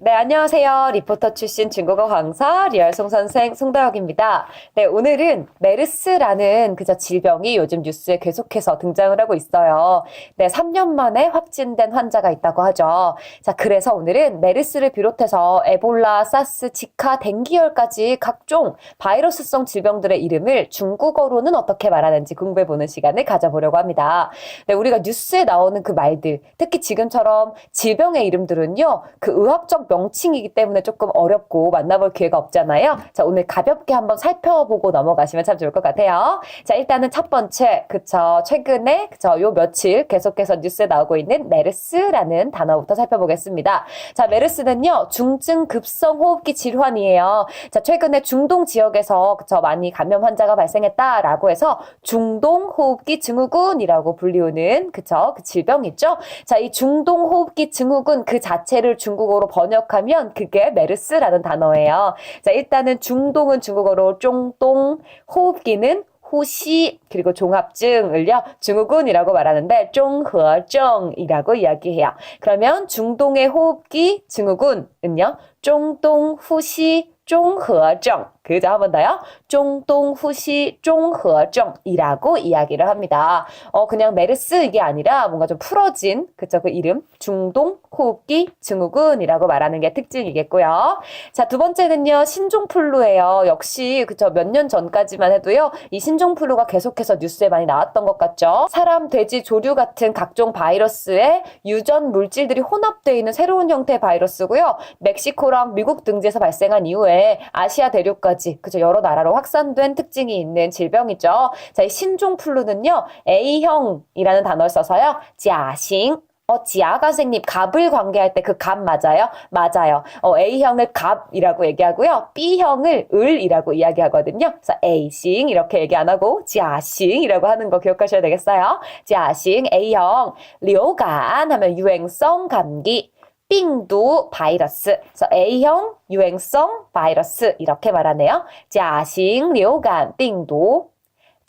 네, 안녕하세요. 리포터 출신 중국어 강사 리얼송 선생 송다혁입니다. 네, 오늘은 메르스라는 질병이 요즘 뉴스에 계속해서 등장을 하고 있어요. 네, 3년 만에 확진된 환자가 있다고 하죠. 자, 그래서 오늘은 메르스를 비롯해서 에볼라, 사스, 지카, 댕기열까지 각종 바이러스성 질병들의 이름을 중국어로는 어떻게 말하는지 공부해보는 시간을 가져보려고 합니다. 네, 우리가 뉴스에 나오는 그 말들, 특히 지금처럼 질병의 이름들은요, 그 의학적 명칭이기 때문에 조금 어렵고 만나볼 기회가 없잖아요. 자, 오늘 가볍게 한번 살펴보고 넘어가시면 참 좋을 것 같아요. 자, 일단은 첫 번째, 최근에, 요 며칠 계속해서 뉴스에 나오고 있는 메르스라는 단어부터 살펴보겠습니다. 자, 메르스는요, 중증 급성 호흡기 질환이에요. 자, 최근에 중동 지역에서, 많이 감염 환자가 발생했다라고 해서 중동 호흡기 증후군이라고 불리우는, 그 질병 있죠? 자, 이 중동 호흡기 증후군 그 자체를 중국어로 번역하면 그게 메르스라는 단어예요. 자, 일단은 중동은 중국어로 쫑동, 호흡기는 호시, 그리고 종합증을요, 증후군이라고 말하는데, 종허증이라고 이야기해요. 그러면 중동의 호흡기 증후군은요, 쫑동후시 종허증. 그죠? 한 번 더요. 중동후시 종허증이라고 이야기를 합니다. 그냥 메르스 이게 아니라 뭔가 좀 풀어진, 그 이름. 중동호흡기 증후군이라고 말하는 게 특징이겠고요. 자, 두 번째는요, 신종플루예요. 역시, 몇 년 전까지만 해도요, 이 신종플루가 계속해서 뉴스에 많이 나왔던 것 같죠? 사람, 돼지, 조류 같은 각종 바이러스의 유전 물질들이 혼합되어 있는 새로운 형태의 바이러스고요. 멕시코랑 미국 등지에서 발생한 이후에 아시아 대륙까지 여러 나라로 확산된 특징이 있는 질병이죠. 자, 이 신종플루는요, A형이라는 단어를 써서요, 지아싱. 지아가 선생님, 갑을 관계할 때 그 갑 맞아요? 맞아요. A형을 갑이라고 얘기하고요. B형을 을이라고 이야기하거든요. 그래서 A싱 이렇게 얘기 안 하고 지아싱이라고 하는 거 기억하셔야 되겠어요. 지아싱 A형, 류간 하면 유행성 감기. 빙두 바이러스. 그래서 A형 유행성 바이러스 이렇게 말하네요. 甲型流感 빙두.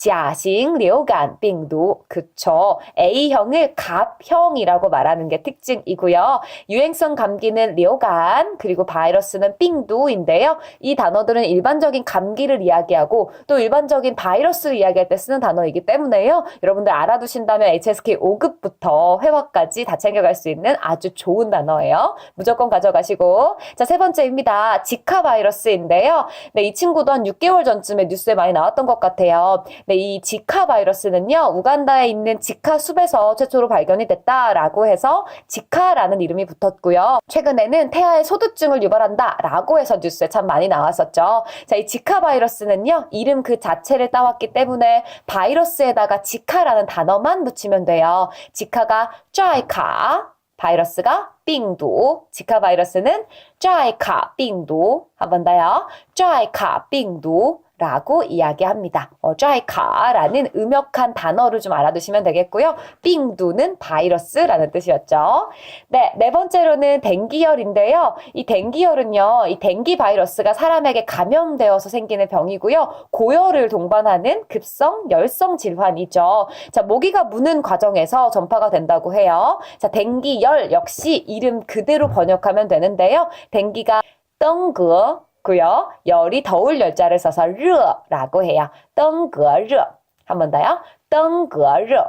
甲型流感 빙두. 그쵸. A형을 갑형이라고 말하는 게 특징이고요. 유행성 감기는 류간, 그리고 바이러스는 빙두인데요. 이 단어들은 일반적인 감기를 이야기하고 또 일반적인 바이러스를 이야기할 때 쓰는 단어이기 때문에요. 여러분들 알아두신다면 HSK 5급부터 회화까지 다 챙겨갈 수 있는 아주 좋은 단어예요. 무조건 가져가시고. 자, 세 번째입니다. 지카 바이러스인데요. 네, 이 친구도 한 6개월 전쯤에 뉴스에 많이 나왔던 것 같아요. 네, 이 지카 바이러스는요, 우간다에 있는 지카 숲에서 최초로 발견이 됐다라고 해서 지카라는 이름이 붙었고요. 최근에는 태아의 소두증을 유발한다라고 해서 뉴스에 참 많이 나왔었죠. 자, 이 지카 바이러스는요, 이름 그 자체를 따왔기 때문에 바이러스에다가 지카라는 단어만 붙이면 돼요. 지카가 쩌이카, 바이러스가 빙두. 지카 바이러스는 쩌이카 빙두. 한 번 더요. 쩌이카 빙두. 라고 이야기합니다. 쩌이카라는 음역한 단어를 좀 알아두시면 되겠고요. 빙두는 바이러스라는 뜻이었죠. 네, 네 번째로는 댕기열인데요. 이 댕기열은요, 이 댕기 바이러스가 사람에게 감염되어서 생기는 병이고요. 고열을 동반하는 급성 열성 질환이죠. 자, 모기가 무는 과정에서 전파가 된다고 해요. 자, 댕기열 역시 이름 그대로 번역하면 되는데요. 댕기가 떵거 고요. 열이 더울 열자를 써서 르라고 해요. 떵거热. 한 번 더요. 떵거热.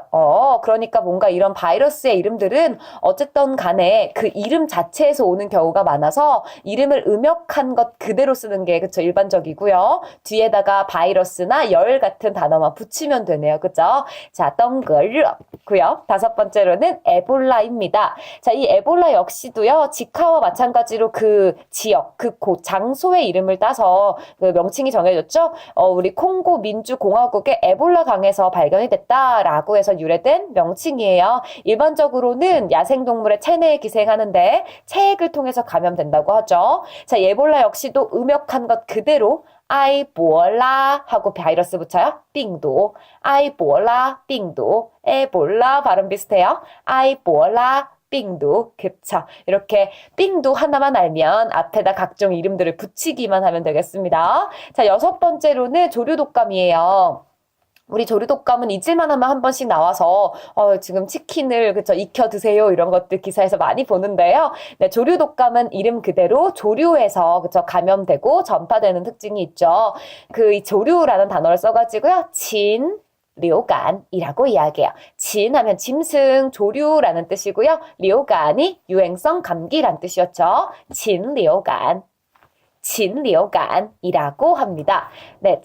그러니까 뭔가 이런 바이러스의 이름들은 어쨌든 간에 그 이름 자체에서 오는 경우가 많아서 이름을 음역한 것 그대로 쓰는 게 일반적이고요. 뒤에다가 바이러스나 열 같은 단어만 붙이면 되네요. 그죠? 자, 떵거热고요. 다섯 번째로는 에볼라입니다. 자, 이 에볼라 역시도요. 지카와 마찬가지로 그 지역, 그 곳, 장소의 이름을 따서 그 명칭이 정해졌죠. 우리 콩고 민주공화국의 에볼라 강에서 발견이 됐다라고 해서 유래된 명칭이에요. 일반적으로는 야생동물의 체내에 기생하는데 체액을 통해서 감염된다고 하죠. 자, 에볼라 역시도 음역한 것 그대로 아이보라 하고 바이러스 붙여요. 빙두. 아이보라 빙두. 에볼라 발음 비슷해요. 아이보라 빙두. 그쵸. 이렇게 빙두 하나만 알면 앞에다 각종 이름들을 붙이기만 하면 되겠습니다. 자, 여섯 번째로는 조류독감이에요. 우리 조류독감은 잊을만 하면 한 번씩 나와서 지금 치킨을 그쵸 익혀 드세요 이런 것들 기사에서 많이 보는데요. 네, 조류독감은 이름 그대로 조류에서 그쵸 감염되고 전파되는 특징이 있죠. 그 이 조류라는 단어를 써가지고요. 진 류간이라고 이야기해요. 진 하면 짐승, 조류라는 뜻이고요. 류간이 유행성 감기란 뜻이었죠. 진류간, 진류간이라고 합니다. 네,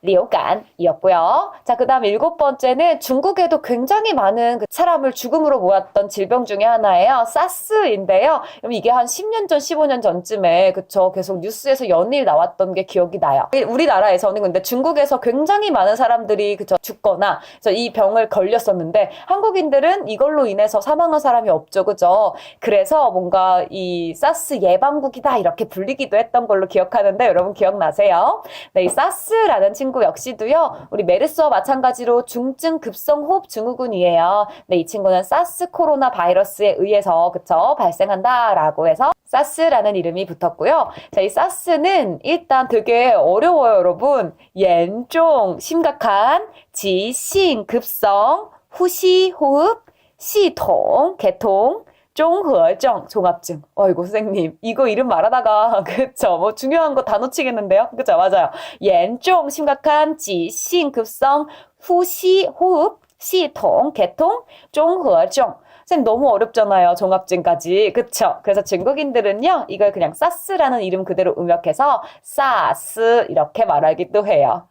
진류간이었고요. 자, 그 다음 7번째는 중국에도 굉장히 많은 그 사람을 죽음으로 모았던 질병 중에 하나예요. 사스인데요. 이게 한 10년 전, 15년 전쯤에 그쵸 계속 뉴스에서 연일 나왔던 게 기억이 나요. 우리나라에서는 근데 중국에서 굉장히 많은 사람들이 그쵸 죽거나 이 병을 걸렸었는데 한국인들은 이걸로 인해서 사망한 사람이 없죠, 그죠? 그래서 뭔가 이 사스 예방국이다 이렇게 불리기도 했던 걸로 기억하는데 여러분 기억나세요? 네, 이 사스라는 친구 역시도요, 우리 메르스와 마찬가지로 중증 급성 호흡 증후군이에요. 네, 이 친구는 사스 코로나 바이러스에 의해서 그쵸 발생한다라고 해서 사스라는 이름이 붙었고요. 자, 이 사스는 일단 되게 어려워요, 여러분.严重 심각한 지신 급성 후시 호흡 시통 개통 종허증 종합증. 어이구 선생님 이거 이름 말하다가 그쵸 뭐 중요한 거 다 놓치겠는데요. 그쵸 맞아요. 严重 심각한 지신 급성 후시 호흡 시통 개통 종허증. 선생님 너무 어렵잖아요. 종합증까지. 그쵸? 그래서 중국인들은요. 이걸 그냥 사스라는 이름 그대로 음역해서 사스 이렇게 말하기도 해요.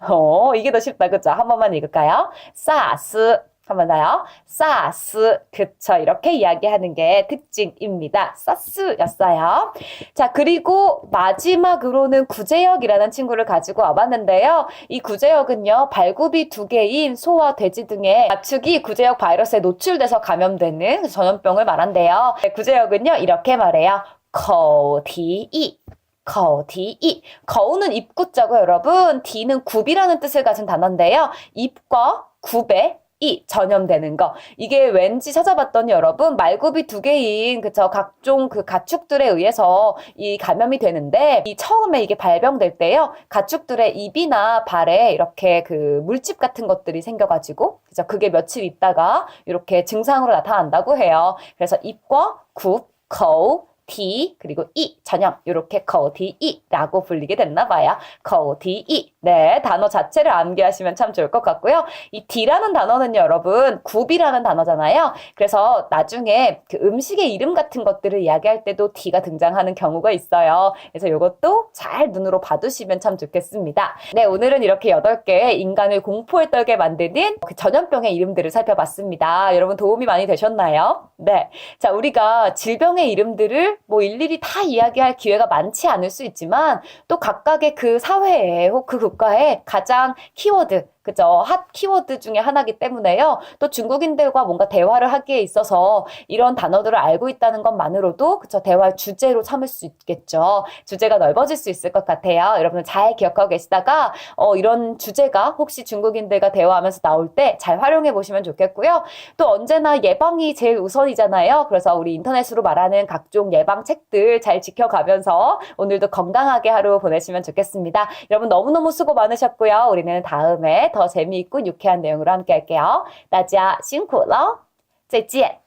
이게 더 쉽다. 그쵸? 한 번만 읽을까요? 사스. 한 번 더요. 사스. 그쵸. 이렇게 이야기하는 게 특징입니다. 사스였어요. 자, 그리고 마지막으로는 구제역이라는 친구를 가지고 와봤는데요. 이 구제역은요. 발굽이 2개인 소와 돼지 등의 가축이 구제역 바이러스에 노출돼서 감염되는 전염병을 말한대요. 네, 구제역은요. 이렇게 말해요. 거티이. 거티이. 거우는 입구자고 여러분. 디는 굽이라는 뜻을 가진 단어인데요. 입과 굽에 이 전염되는 거. 이게 왠지 찾아봤더니 여러분 말굽이 2개인 그쵸 각종 그 가축들에 의해서 이 감염이 되는데 이 처음에 이게 발병될 때요 가축들의 입이나 발에 이렇게 그 물집 같은 것들이 생겨가지고 그죠 그게 며칠 있다가 이렇게 증상으로 나타난다고 해요. 그래서 입과 굽, 거우 디 그리고 이 전염 이렇게 거디이라고 불리게 됐나 봐요. 거디이. 네, 단어 자체를 암기하시면 참 좋을 것 같고요. 이 D라는 단어는요, 여러분, 굽이라는 단어잖아요. 그래서 나중에 그 음식의 이름 같은 것들을 이야기할 때도 D가 등장하는 경우가 있어요. 그래서 이것도 잘 눈으로 봐두시면 참 좋겠습니다. 네, 오늘은 이렇게 8개의 인간을 공포에 떨게 만드는 그 전염병의 이름들을 살펴봤습니다. 여러분 도움이 많이 되셨나요? 네. 자, 우리가 질병의 이름들을 뭐 일일이 다 이야기할 기회가 많지 않을 수 있지만 또 각각의 그 사회에 혹 그 국가의 가장 키워드 그죠? 핫 키워드 중에 하나이기 때문에요. 또 중국인들과 뭔가 대화를 하기에 있어서 이런 단어들을 알고 있다는 것만으로도 그죠? 대화의 주제로 삼을 수 있겠죠. 주제가 넓어질 수 있을 것 같아요. 여러분들 잘 기억하고 계시다가 이런 주제가 혹시 중국인들과 대화하면서 나올 때 잘 활용해 보시면 좋겠고요. 또 언제나 예방이 제일 우선이잖아요. 그래서 우리 인터넷으로 말하는 각종 예방책들 잘 지켜가면서 오늘도 건강하게 하루 보내시면 좋겠습니다. 여러분 너무너무 수고 많으셨고요. 우리는 다음에 더 재미있고 유쾌한 내용으로 함께 할게요. 大家辛苦了，再见。